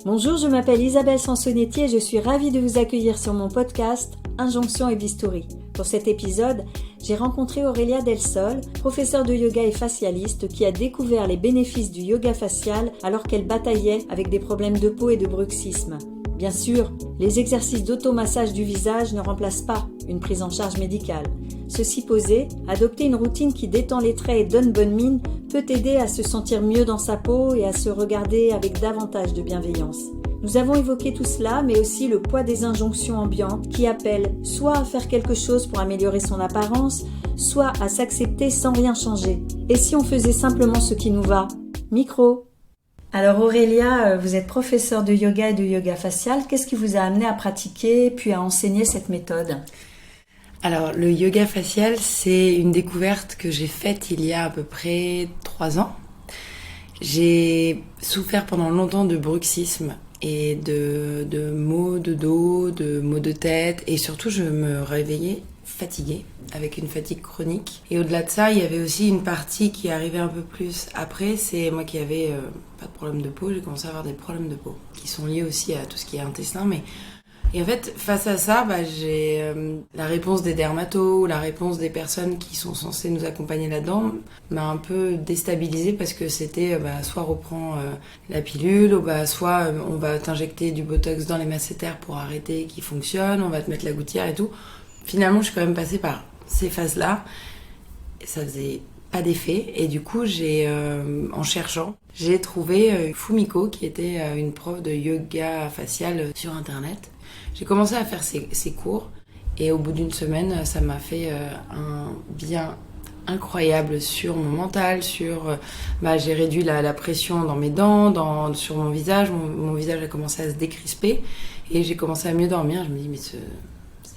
Bonjour, je m'appelle Isabelle Sansonetti et je suis ravie de vous accueillir sur mon podcast Injonction et Bistouri. Pour cet épisode, j'ai rencontré Aurélia Del Sol, professeure de yoga et facialiste qui a découvert les bénéfices du yoga facial alors qu'elle bataillait avec des problèmes de peau et de bruxisme. Bien sûr, les exercices d'automassage du visage ne remplacent pas une prise en charge médicale. Ceci posé, adopter une routine qui détend les traits et donne bonne mine peut aider à se sentir mieux dans sa peau et à se regarder avec davantage de bienveillance. Nous avons évoqué tout cela, mais aussi le poids des injonctions ambiantes qui appellent soit à faire quelque chose pour améliorer son apparence, soit à s'accepter sans rien changer. Et si on faisait simplement ce qui nous va ? Micro. Alors Aurélia, vous êtes professeure de yoga et de yoga facial. Qu'est-ce qui vous a amené à pratiquer puis à enseigner cette méthode ? Alors, le yoga facial, c'est une découverte que j'ai faite il y a à peu près 3 ans. J'ai souffert pendant longtemps de bruxisme et de maux de dos, de maux de tête, et surtout je me réveillais fatiguée, avec une fatigue chronique. Et au-delà de ça, il y avait aussi une partie qui arrivait un peu plus après, c'est moi qui avais pas de problème de peau, j'ai commencé à avoir des problèmes de peau, qui sont liés aussi à tout ce qui est intestin, mais... Et en fait, face à ça, j'ai la réponse des dermatos, la réponse des personnes qui sont censées nous accompagner là-dedans m'a un peu déstabilisée parce que c'était soit reprends la pilule, ou soit on va t'injecter du botox dans les masséters pour arrêter qui fonctionne, on va te mettre la gouttière et tout. Finalement, je suis quand même passée par ces phases-là et ça faisait pas d'effet. Et du coup, en cherchant, j'ai trouvé Fumiko qui était une prof de yoga facial sur Internet. J'ai commencé à faire ces cours et au bout d'une semaine, ça m'a fait un bien incroyable sur mon mental, j'ai réduit la pression dans mes dents, sur mon visage. Mon visage a commencé à se décrisper et j'ai commencé à mieux dormir. Je me dis, mais c'est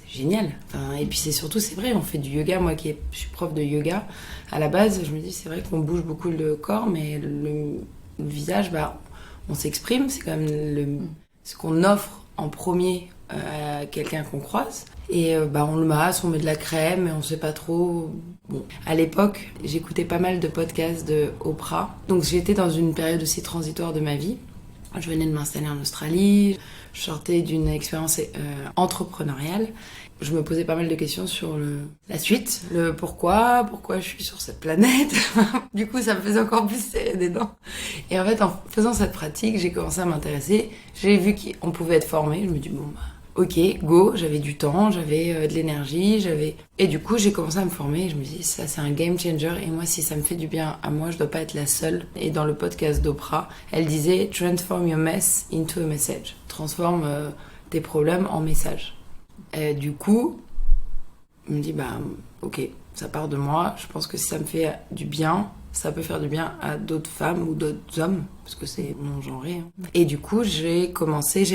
génial. Et puis c'est vrai, on fait du yoga. Moi je suis prof de yoga, à la base, je me dis, c'est vrai qu'on bouge beaucoup le corps, mais le visage, on s'exprime. C'est quand même ce qu'on offre en premier à quelqu'un qu'on croise. Et on le masse, on met de la crème, et on sait pas trop. Bon, à l'époque, j'écoutais pas mal de podcasts de Oprah. Donc j'étais dans une période aussi transitoire de ma vie. Je venais de m'installer en Australie, je sortais d'une expérience entrepreneuriale. Je me posais pas mal de questions sur la suite, le pourquoi je suis sur cette planète. Du coup, ça me faisait encore plus serrer des dents. Et en fait, en faisant cette pratique, j'ai commencé à m'intéresser. J'ai vu qu'on pouvait être formé. Je me dis, ok, go, j'avais du temps, j'avais de l'énergie, Et du coup, j'ai commencé à me former et je me dis, ça c'est un game changer et moi, si ça me fait du bien à moi, je dois pas être la seule. Et dans le podcast d'Oprah, elle disait, transform your mess into a message. Transforme tes problèmes en message. Et du coup, je me dis, ok, ça part de moi, je pense que si ça me fait du bien, ça peut faire du bien à d'autres femmes ou d'autres hommes, parce que c'est non genré. Et du coup, j'ai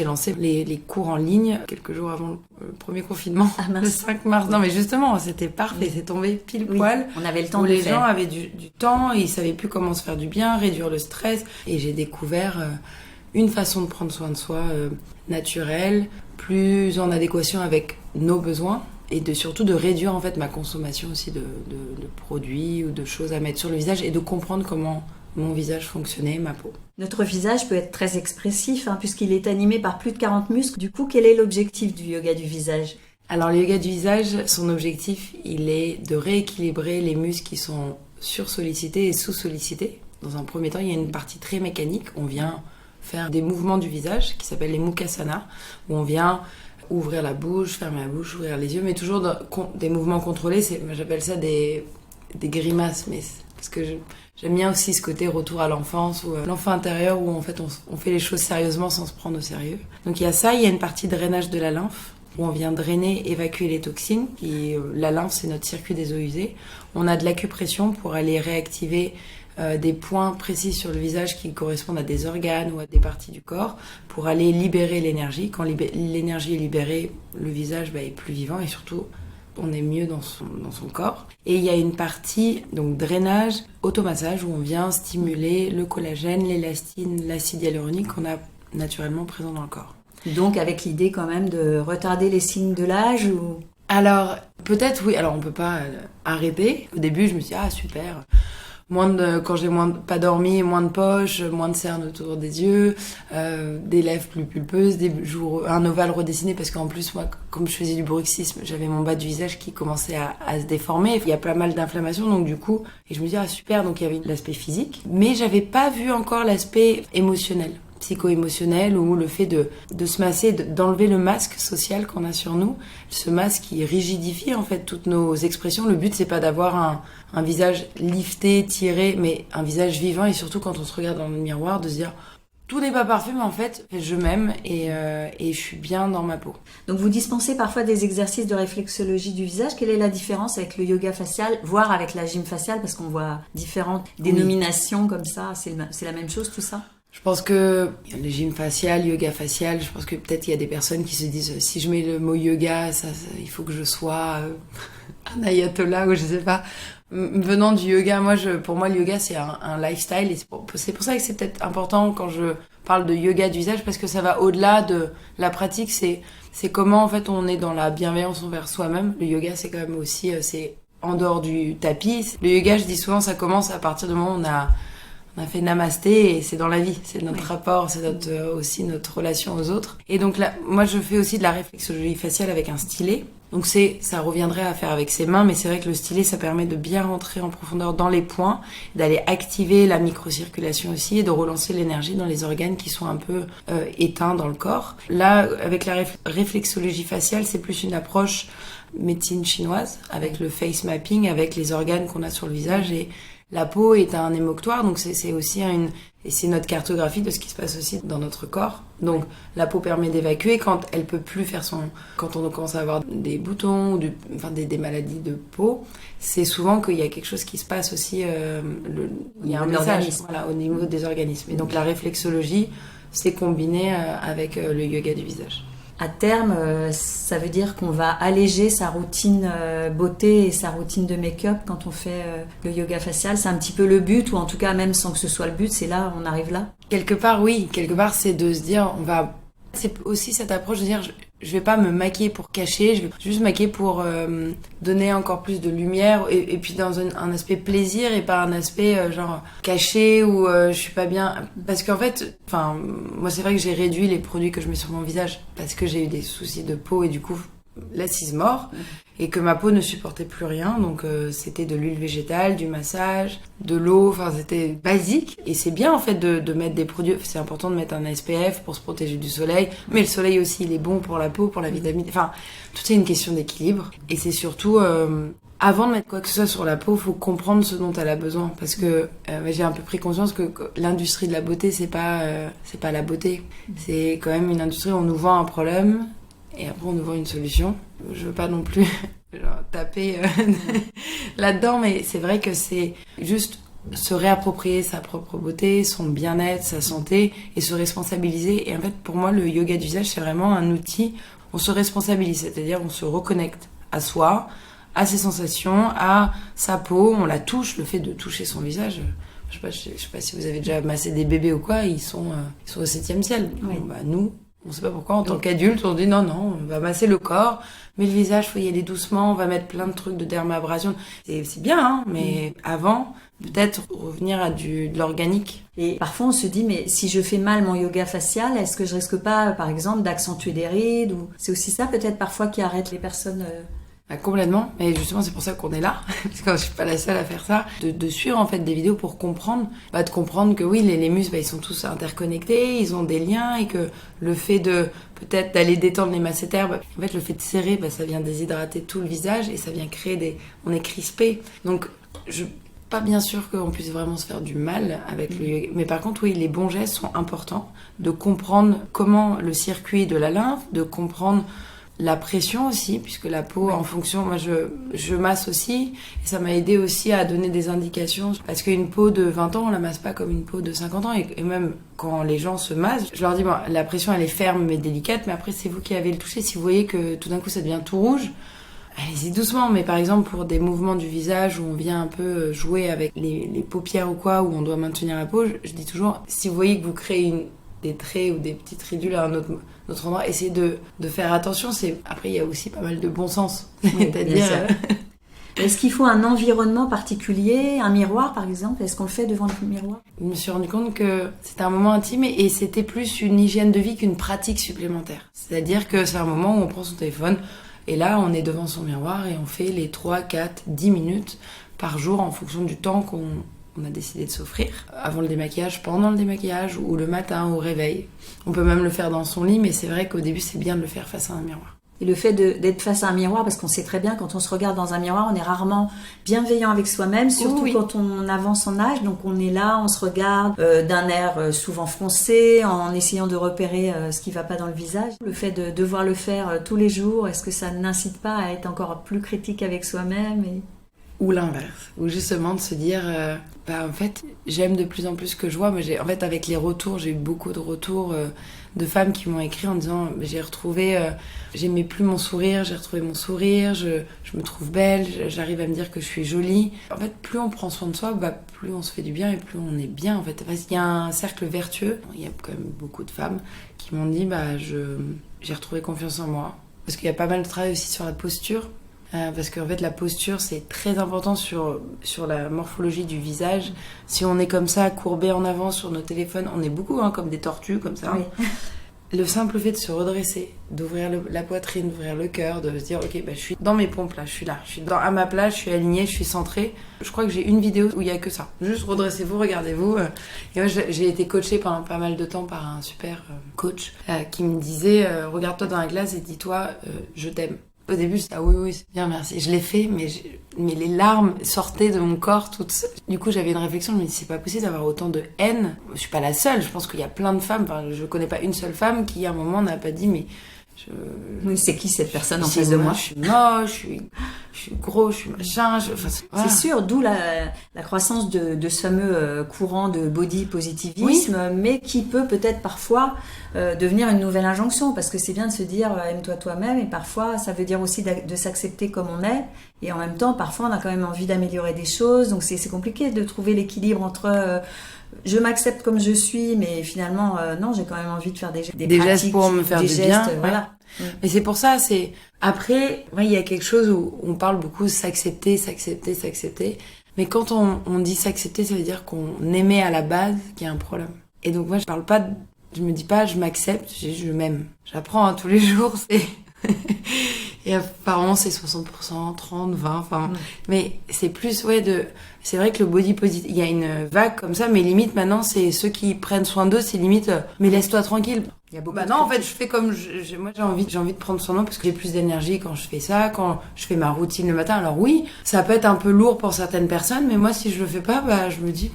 lancé les cours en ligne quelques jours avant le premier confinement, le 5 mars. Non, mais justement, c'était parfait, c'est tombé pile poil. On avait le temps de les le faire. gens avaient du temps, ils savaient plus comment se faire du bien, réduire le stress. Et j'ai découvert une façon de prendre soin de soi naturelle, plus en adéquation avec nos besoins. Et surtout de réduire en fait ma consommation aussi de produits ou de choses à mettre sur le visage et de comprendre comment mon visage fonctionnait, ma peau. Notre visage peut être très expressif puisqu'il est animé par plus de 40 muscles. Du coup, quel est l'objectif du yoga du visage ? Alors le yoga du visage, son objectif, il est de rééquilibrer les muscles qui sont sursollicités et sous-sollicités. Dans un premier temps, il y a une partie très mécanique. On vient faire des mouvements du visage qui s'appellent les Mukasana, où on vient ouvrir la bouche, fermer la bouche, ouvrir les yeux, mais toujours des mouvements contrôlés. J'appelle ça des grimaces, mais parce que j'aime bien aussi ce côté retour à l'enfance ou l'enfant intérieur où en fait on fait les choses sérieusement sans se prendre au sérieux. Donc il y a ça, il y a une partie drainage de la lymphe où on vient drainer, évacuer les toxines. La lymphe, c'est notre circuit des eaux usées. On a de l'acupression pour aller réactiver des points précis sur le visage qui correspondent à des organes ou à des parties du corps pour aller libérer l'énergie. Quand l'énergie est libérée, le visage est plus vivant et surtout on est mieux dans son corps. Et il y a une partie donc drainage, automassage où on vient stimuler le collagène, l'élastine, l'acide hyaluronique qu'on a naturellement présent dans le corps. Donc avec l'idée quand même de retarder les signes de l'âge ou... Alors peut-être oui, alors on peut pas arrêter. Au début je me suis dit super... quand j'ai pas dormi, moins de poches, moins de cernes autour des yeux, des lèvres plus pulpeuses, un ovale redessiné parce qu'en plus moi, comme je faisais du bruxisme, j'avais mon bas du visage qui commençait à se déformer. Il y a pas mal d'inflammation, donc du coup, et je me dis super, donc il y avait l'aspect physique, mais j'avais pas vu encore l'aspect émotionnel, psycho-émotionnel, ou le fait de se masser, d'enlever le masque social qu'on a sur nous, ce masque qui rigidifie en fait toutes nos expressions. Le but c'est pas d'avoir un visage lifté, tiré, mais un visage vivant, et surtout quand on se regarde dans le miroir, de se dire tout n'est pas parfait, mais en fait je m'aime et je suis bien dans ma peau. Donc vous dispensez parfois des exercices de réflexologie du visage. Quelle est la différence avec le yoga facial, voire avec la gym faciale, parce qu'on voit différentes dénominations comme ça, c'est la même chose tout ça? Je pense que le gym facial, yoga facial, je pense que peut-être il y a des personnes qui se disent si je mets le mot yoga, ça il faut que je sois un ayatollah ou je sais pas. Venant du yoga, pour moi le yoga c'est un lifestyle, et c'est pour ça que c'est peut-être important quand je parle de yoga du visage, parce que ça va au-delà de la pratique, c'est comment en fait on est dans la bienveillance envers soi-même. Le yoga c'est quand même aussi c'est en dehors du tapis. Le yoga, je dis souvent, ça commence à partir du moment où on a fait namasté, et c'est dans la vie, c'est notre rapport, c'est aussi notre relation aux autres. Et donc là, moi je fais aussi de la réflexologie faciale avec un stylet. Donc ça reviendrait à faire avec ses mains, mais c'est vrai que le stylet, ça permet de bien rentrer en profondeur dans les points, d'aller activer la microcirculation aussi, et de relancer l'énergie dans les organes qui sont un peu éteints dans le corps. Là, avec la réflexologie faciale, c'est plus une approche médecine chinoise, avec le face mapping, avec les organes qu'on a sur le visage, et la peau est un émoctoire, donc c'est aussi et c'est notre cartographie de ce qui se passe aussi dans notre corps. Donc la peau permet d'évacuer quand elle peut plus faire quand on commence à avoir des boutons ou des maladies de peau, c'est souvent qu'il y a quelque chose qui se passe aussi, il y a un message au niveau des organismes. Et donc la réflexologie, c'est combiné avec le yoga du visage. À terme, ça veut dire qu'on va alléger sa routine beauté et sa routine de make-up quand on fait le yoga facial. C'est un petit peu le but, ou en tout cas même sans que ce soit le but, c'est là, on arrive là. Quelque part, oui. Quelque part, c'est de se dire, c'est aussi cette approche de dire, je vais pas me maquiller pour cacher, je vais juste me maquiller pour donner encore plus de lumière, et puis dans un aspect plaisir, et pas un aspect genre caché ou je suis pas bien. Parce qu'en fait, moi c'est vrai que j'ai réduit les produits que je mets sur mon visage parce que j'ai eu des soucis de peau, et du coup l'assise mort, et que ma peau ne supportait plus rien, donc c'était de l'huile végétale, du massage, de l'eau, c'était basique. Et c'est bien en fait de mettre des produits, c'est important de mettre un SPF pour se protéger du soleil, mais le soleil aussi il est bon pour la peau, pour la vitamine, tout est une question d'équilibre. Et c'est surtout avant de mettre quoi que ce soit sur la peau, faut comprendre ce dont elle a besoin, parce que j'ai un peu pris conscience que l'industrie de la beauté, c'est pas la beauté, c'est quand même une industrie où on nous vend un problème et après on nous vend une solution. Je veux pas non plus taper là-dedans, mais c'est vrai que c'est juste se réapproprier sa propre beauté, son bien-être, sa santé, et se responsabiliser. Et en fait, pour moi, le yoga du visage, c'est vraiment un outil. On se responsabilise, c'est-à-dire on se reconnecte à soi, à ses sensations, à sa peau, on la touche. Le fait de toucher son visage, je sais pas si vous avez déjà massé des bébés ou quoi, ils sont au 7e ciel. Oui. Nous, on sait pas pourquoi, en tant qu'adulte, on dit non, on va masser le corps, mais le visage, faut y aller doucement, on va mettre plein de trucs de dermabrasion. C'est bien, mais avant, peut-être revenir à de l'organique. Et parfois on se dit, mais si je fais mal mon yoga facial, est-ce que je risque pas, par exemple, d'accentuer des rides, ou c'est aussi ça peut-être parfois qui arrête les personnes Complètement, et justement c'est pour ça qu'on est là, parce que je suis pas la seule à faire ça, de suivre en fait des vidéos pour comprendre, de comprendre que oui, les muscles, ils sont tous interconnectés, ils ont des liens, et que le fait de peut-être d'aller détendre les masséters, en fait le fait de serrer, ça vient déshydrater tout le visage, et ça vient créer on est crispé. Donc pas bien sûr qu'on puisse vraiment se faire du mal avec le yoga, mais par contre oui, les bons gestes sont importants, de comprendre comment le circuit de la lymphe, de comprendre la pression aussi, puisque la peau, en fonction, moi je masse aussi, et ça m'a aidé aussi à donner des indications, parce qu'une peau de 20 ans, on la masse pas comme une peau de 50 ans, et même quand les gens se massent, je leur dis, la pression elle est ferme mais délicate, mais après c'est vous qui avez le touché, si vous voyez que tout d'un coup ça devient tout rouge, allez-y doucement. Mais par exemple pour des mouvements du visage où on vient un peu jouer avec les paupières ou quoi, où on doit maintenir la peau, je dis toujours, si vous voyez que vous créez des traits ou des petites ridules à un autre endroit, essayez de faire attention. Après il y a aussi pas mal de bon sens, oui, c'est-à-dire Est-ce qu'il faut un environnement particulier, un miroir par exemple? Est-ce qu'on le fait devant le miroir? Je me suis rendu compte que c'était un moment intime et c'était plus une hygiène de vie qu'une pratique supplémentaire. C'est-à-dire que c'est un moment où on prend son téléphone et là on est devant son miroir et on fait les 3, 4, 10 minutes par jour en fonction du temps qu'on a décidé de s'offrir. Avant le démaquillage, pendant le démaquillage ou le matin au réveil. On peut même le faire dans son lit, mais c'est vrai qu'au début c'est bien de le faire face à un miroir. Et le fait d'être face à un miroir, parce qu'on sait très bien, quand on se regarde dans un miroir, on est rarement bienveillant avec soi-même, surtout quand on avance en âge. Donc on est là, on se regarde d'un air souvent froncé, en essayant de repérer ce qui va pas dans le visage. Le fait de devoir le faire tous les jours, est-ce que ça n'incite pas à être encore plus critique avec soi-même Ou l'inverse, ou justement de se dire, en fait, j'aime de plus en plus ce que je vois. Mais en fait, avec les retours, j'ai eu beaucoup de retours de femmes qui m'ont écrit en disant, j'ai retrouvé, j'aimais plus mon sourire, j'ai retrouvé mon sourire, je me trouve belle, j'arrive à me dire que je suis jolie. En fait, plus on prend soin de soi, plus on se fait du bien et plus on est bien. En fait, parce qu'il y a un cercle vertueux. Il y a quand même beaucoup de femmes qui m'ont dit, j'ai retrouvé confiance en moi. Parce qu'il y a pas mal de travail aussi sur la posture. Parce qu'en fait la posture c'est très important sur la morphologie du visage. Si on est comme ça courbé en avant sur nos téléphones, on est beaucoup comme des tortues comme ça. Oui. Le simple fait de se redresser, d'ouvrir la poitrine, d'ouvrir le cœur, de se dire ok je suis dans mes pompes là, je suis à ma place, je suis alignée, je suis centrée. Je crois que j'ai une vidéo où il y a que ça. Juste redressez-vous, regardez-vous. Et moi j'ai été coachée pendant pas mal de temps par un super coach qui me disait regarde-toi dans la glace et dis-toi je t'aime. Au début, j'étais oui, c'est bien, merci. Je l'ai fait, mais les larmes sortaient de mon corps toutes seules. Du coup, j'avais une réflexion, je me dis, c'est pas possible d'avoir autant de haine. Je suis pas la seule, je pense qu'il y a plein de femmes, je connais pas une seule femme qui, à un moment, n'a pas dit, mais... Oui, c'est qui cette personne en face de moi? Je suis moche, je suis gros, je suis machin. Voilà. C'est sûr, d'où la croissance de ce fameux courant de body positivisme, mais qui peut peut-être parfois devenir une nouvelle injonction, parce que c'est bien de se dire aime-toi toi-même, et parfois ça veut dire aussi de s'accepter comme on est, et en même temps parfois on a quand même envie d'améliorer des choses, donc c'est compliqué de trouver l'équilibre entre je m'accepte comme je suis, mais finalement non, j'ai quand même envie de faire des gestes pour me faire du bien. Voilà. Mais c'est pour ça, après, il y a quelque chose où on parle beaucoup de s'accepter. Mais quand on dit s'accepter, ça veut dire qu'on aimait à la base qu'il y a un problème. Et donc moi, je me dis pas je m'accepte, je m'aime. J'apprends tous les jours, et apparemment c'est 60%, 30, 20, mais c'est plus, c'est vrai que le body positive, il y a une vague comme ça, mais limite maintenant c'est ceux qui prennent soin d'eux, c'est limite, mais laisse-toi tranquille. Il y a beaucoup non, en fait, je fais comme moi j'ai envie de prendre soin de moi parce que j'ai plus d'énergie quand je fais ça, quand je fais ma routine le matin. Alors oui, ça peut être un peu lourd pour certaines personnes, mais moi si je le fais pas, je me dis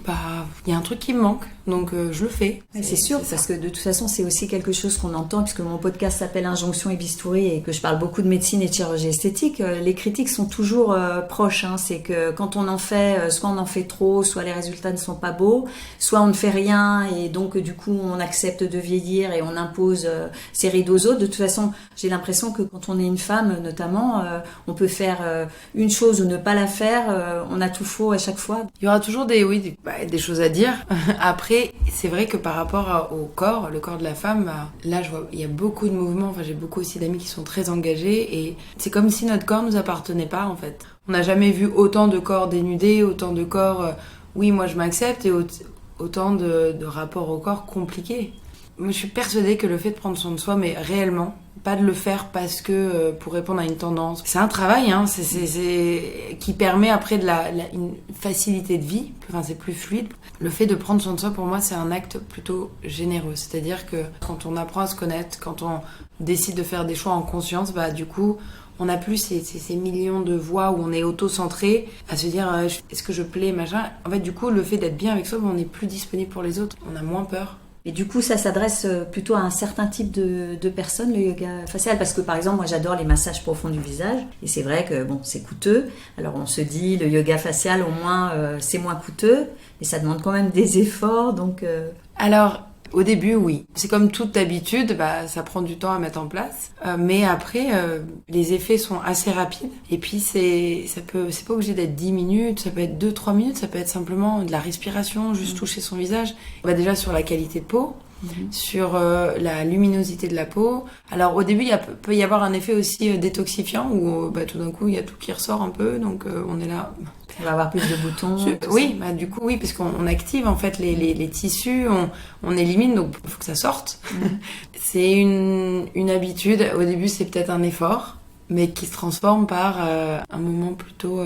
il y a un truc qui me manque, donc je le fais. C'est sûr, parce que de toute façon c'est aussi quelque chose qu'on entend, puisque mon podcast s'appelle Injonction et Bistouri et que je parle beaucoup de médecine et de chirurgie esthétique. Les critiques sont toujours proches, c'est que quand on en fait, soit on en fait trop, soit les résultats ne sont pas beaux, soit on ne fait rien et donc du coup on accepte de vieillir et on impose ses rides aux autres. De toute façon, j'ai l'impression que quand on est une femme, notamment, on peut faire une chose ou ne pas la faire. On a tout faux à chaque fois. Il y aura toujours des choses à dire. Après, c'est vrai que par rapport au corps, le corps de la femme, là, je vois, il y a beaucoup de mouvements. J'ai beaucoup aussi d'amis qui sont très engagés et c'est comme si notre corps nous appartenait pas, en fait. On n'a jamais vu autant de corps dénudés, autant de corps, oui, moi je m'accepte, et autant de rapports au corps compliqués. Moi, je suis persuadée que le fait de prendre soin de soi, mais réellement, pas de le faire parce que pour répondre à une tendance. C'est un travail, c'est qui permet après une facilité de vie. C'est plus fluide. Le fait de prendre soin de soi, pour moi, c'est un acte plutôt généreux. C'est-à-dire que quand on apprend à se connaître, quand on décide de faire des choix en conscience, du coup, on n'a plus ces millions de voix où on est auto-centré à se dire est-ce que je plais, machin. En fait, du coup, le fait d'être bien avec soi, on n'est plus disponible pour les autres. On a moins peur. Et du coup, ça s'adresse plutôt à un certain type de personnes, le yoga facial. Parce que, par exemple, moi, j'adore les massages profonds du visage. Et c'est vrai que, c'est coûteux. Alors, on se dit, le yoga facial, au moins, c'est moins coûteux. Mais ça demande quand même des efforts, donc... Alors, au début, oui. C'est comme toute habitude, ça prend du temps à mettre en place. Mais après, les effets sont assez rapides. Et puis, c'est pas obligé d'être 10 minutes, ça peut être 2-3 minutes, ça peut être simplement de la respiration, juste toucher son visage. Déjà sur la qualité de peau. sur la luminosité de la peau. Alors au début, peut y avoir un effet aussi détoxifiant où tout d'un coup, il y a tout qui ressort un peu, donc on est là... On va avoir plus de boutons. Oui, du coup, oui, parce qu'on active en fait les tissus, on élimine, donc il faut que ça sorte. C'est une habitude. Au début, c'est peut-être un effort, mais qui se transforme par un moment plutôt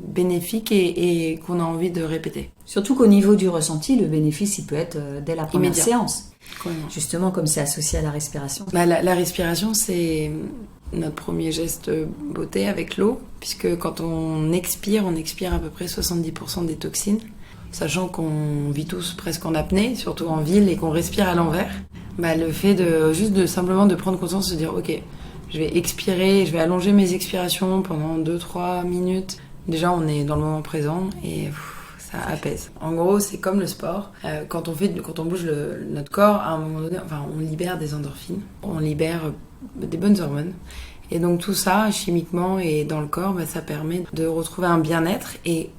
bénéfique et qu'on a envie de répéter. Surtout qu'au niveau du ressenti, le bénéfice, il peut être dès la première séance. Complètement. Justement, comme c'est associé à la respiration. La respiration, c'est notre premier geste beauté avec l'eau, puisque quand on expire à peu près 70% des toxines, sachant qu'on vit tous presque en apnée, surtout en ville, et qu'on respire à l'envers. Le fait simplement de prendre conscience, de se dire ok, je vais expirer, je vais allonger mes expirations pendant 2-3 minutes. Déjà, on est dans le moment présent et ça apaise. En gros, c'est comme le sport. Quand on bouge notre corps, à un moment donné, on libère des endorphines, on libère des bonnes hormones. Et donc tout ça, chimiquement et dans le corps, ça permet de retrouver un bien-être. Et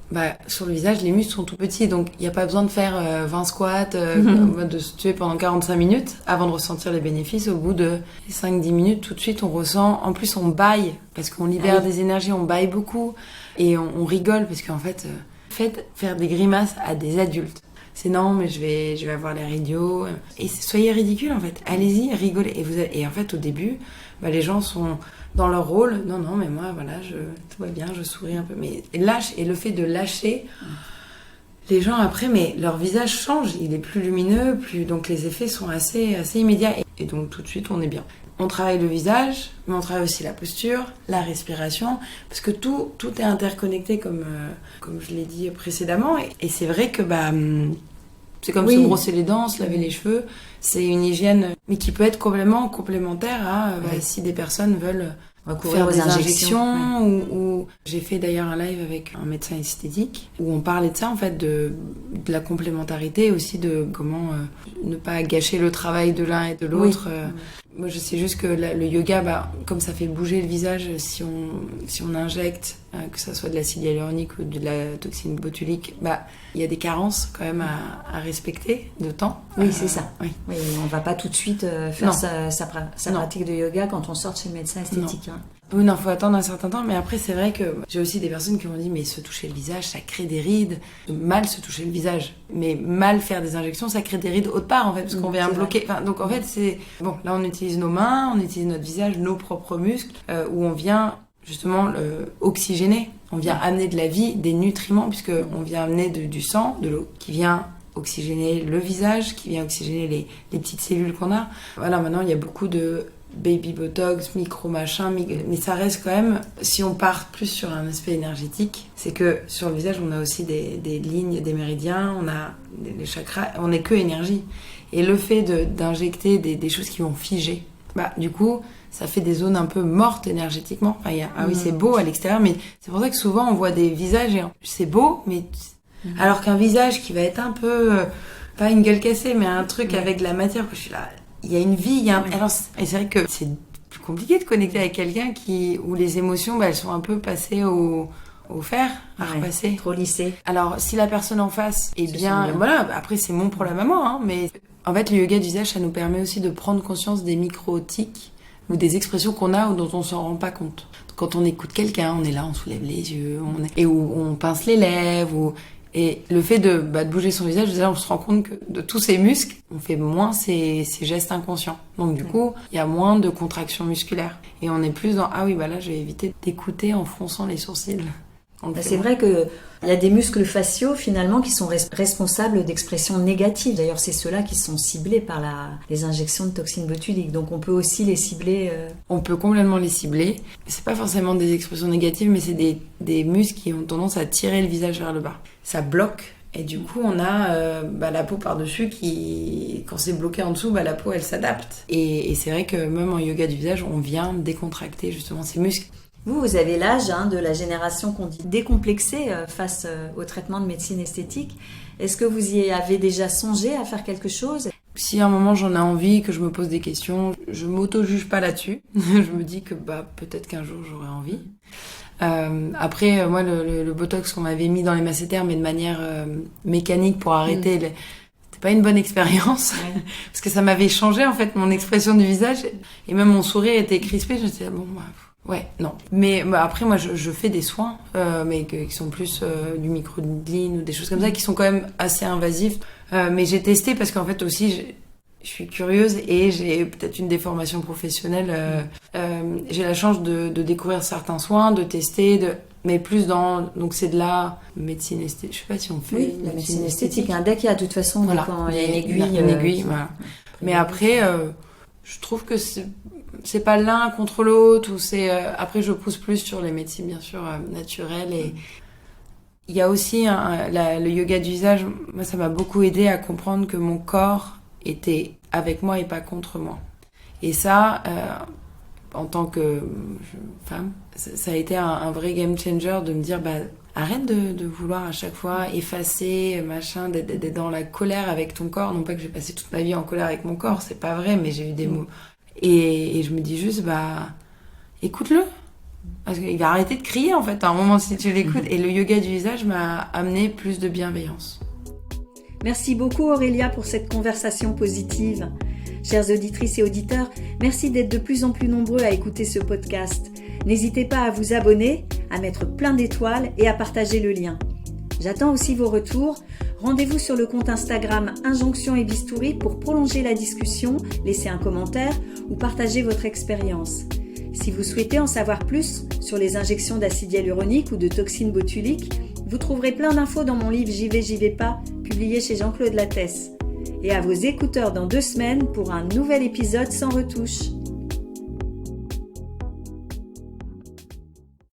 sur le visage, les muscles sont tout petits, donc il n'y a pas besoin de faire 20 squats, de se tuer pendant 45 minutes avant de ressentir les bénéfices. Au bout de 5-10 minutes, tout de suite, on ressent... En plus, on bâille, parce qu'on libère des énergies, on bâille beaucoup. Et on rigole, parce qu'en fait, faites faire des grimaces à des adultes. C'est non, mais je vais avoir l'air idiot. Et soyez ridicule, en fait. Allez-y, rigolez. Et en fait, au début, les gens sont dans leur rôle. Non, mais moi, voilà, tout va bien, je souris un peu. Mais le fait de lâcher, les gens après, mais leur visage change. Il est plus lumineux, donc les effets sont assez immédiats. Et donc, tout de suite, on est bien. On travaille le visage, mais on travaille aussi la posture, la respiration, parce que tout est interconnecté, comme je l'ai dit précédemment. Et c'est vrai que c'est comme se brosser les dents, se laver les cheveux. C'est une hygiène, mais qui peut être complètement complémentaire à si des personnes veulent faire des injections. Ou j'ai fait d'ailleurs un live avec un médecin esthétique où on parlait de ça, en fait, de la complémentarité, aussi de comment ne pas gâcher le travail de l'un et de l'autre. Moi, je sais juste que le yoga, comme ça fait bouger le visage, si on injecte, que ça soit de l'acide hyaluronique ou de la toxine botulique, il y a des carences quand même à respecter de temps. Oui, c'est ça. Oui, on va pas tout de suite faire sa pratique de yoga quand on sort chez le médecin esthétique. Oui, non, faut attendre un certain temps, mais après, c'est vrai que j'ai aussi des personnes qui m'ont dit, mais se toucher le visage, ça crée des rides. Mal se toucher le visage, mais mal faire des injections, ça crée des rides autre part, en fait, parce qu'on vient bloquer. Donc, en fait, c'est... Bon, là, on utilise nos mains, on utilise notre visage, nos propres muscles, où on vient, justement, oxygéner. On vient amener de la vie, des nutriments, puisqu'on vient amener du sang, de l'eau, qui vient oxygéner le visage, qui vient oxygéner les petites cellules qu'on a. Voilà, maintenant, il y a beaucoup de baby botox, micro machin, mais ça reste quand même, si on part plus sur un aspect énergétique, c'est que sur le visage, on a aussi des lignes, des méridiens, on a les chakras, on n'est que énergie. Et le fait d'injecter des choses qui vont figer, du coup, ça fait des zones un peu mortes énergétiquement. Oui, c'est beau à l'extérieur, mais c'est pour ça que souvent on voit des visages et c'est beau, mais alors qu'un visage qui va être un peu, pas une gueule cassée, mais un truc avec de la matière, que je suis là, il y a une vie, Alors, et c'est vrai que c'est plus compliqué de connecter avec quelqu'un où les émotions, elles sont un peu passées au fer, à repasser. Trop lissées. Alors, si la personne en face est bien, voilà, après c'est mon problème à moi, mais en fait, le yoga du visage, ça nous permet aussi de prendre conscience des micro-tics ou des expressions qu'on a ou dont on s'en rend pas compte. Quand on écoute quelqu'un, on est là, on soulève les yeux, et où on pince les lèvres, et le fait de bouger son visage, déjà, on se rend compte que de tous ces muscles, on fait moins ces gestes inconscients. Donc du coup, il y a moins de contractions musculaires. Et on est plus dans, là, je vais éviter d'écouter en fronçant les sourcils. C'est vrai qu'il y a des muscles faciaux, finalement, qui sont responsables d'expressions négatives. D'ailleurs, c'est ceux-là qui sont ciblés par les injections de toxines botuliques. Donc, on peut aussi les cibler. On peut complètement les cibler. C'est pas forcément des expressions négatives, mais c'est des muscles qui ont tendance à tirer le visage vers le bas. Ça bloque. Et du coup, on a la peau par-dessus qui, quand c'est bloqué en dessous, la peau, elle s'adapte. Et c'est vrai que même en yoga du visage, on vient décontracter justement ces muscles. Vous avez l'âge de la génération qu'on dit décomplexée face au traitement de médecine esthétique. Est-ce que vous y avez déjà songé à faire quelque chose ? Si à un moment j'en ai envie, que je me pose des questions, je m'auto-juge pas là-dessus. Je me dis que peut-être qu'un jour j'aurai envie. Après, moi, le botox qu'on m'avait mis dans les masséters, mais de manière mécanique pour arrêter c'était pas une bonne expérience parce que ça m'avait changé en fait mon expression du visage et même mon sourire était crispé. Je me disais bon ouais non. Mais après moi je fais des soins mais qui sont plus du microneedling ou des choses comme ça qui sont quand même assez invasifs. Mais j'ai testé parce qu'en fait aussi je suis curieuse et j'ai peut-être une déformation professionnelle. J'ai la chance de découvrir certains soins, de tester, mais plus donc c'est de la médecine esthétique. Je sais pas si on fait. Oui, la médecine esthétique. Dès qu'il y a de toute façon voilà. quand il y a une aiguille. Voilà. Mais après, je trouve que c'est pas l'un contre l'autre ou c'est. Après, je pousse plus sur les médecines bien sûr naturelles et. Il y a aussi le yoga du visage. Moi, ça m'a beaucoup aidé à comprendre que mon corps était avec moi et pas contre moi. Et ça, en tant que femme, ça a été un vrai game changer de me dire arrête de vouloir à chaque fois effacer, machin, d'être dans la colère avec ton corps. Non pas que j'ai passé toute ma vie en colère avec mon corps, c'est pas vrai, mais j'ai eu des mots. Et je me dis juste, écoute-le. Parce qu'il va arrêter de crier en fait à un moment si tu l'écoutes. Et le yoga du visage m'a amené plus de bienveillance. Merci beaucoup Aurélia pour cette conversation positive. Chères auditrices et auditeurs, merci d'être de plus en plus nombreux à écouter ce podcast. N'hésitez pas à vous abonner, à mettre plein d'étoiles et à partager le lien. J'attends aussi vos retours. Rendez-vous sur le compte Instagram Injonction et Bistouri pour prolonger la discussion, laisser un commentaire ou partager votre expérience. Si vous souhaitez en savoir plus sur les injections d'acide hyaluronique ou de toxines botuliques, vous trouverez plein d'infos dans mon livre J'y vais pas, publié chez Jean-Claude Lattès. Et à vos écouteurs dans 2 semaines pour un nouvel épisode sans retouche.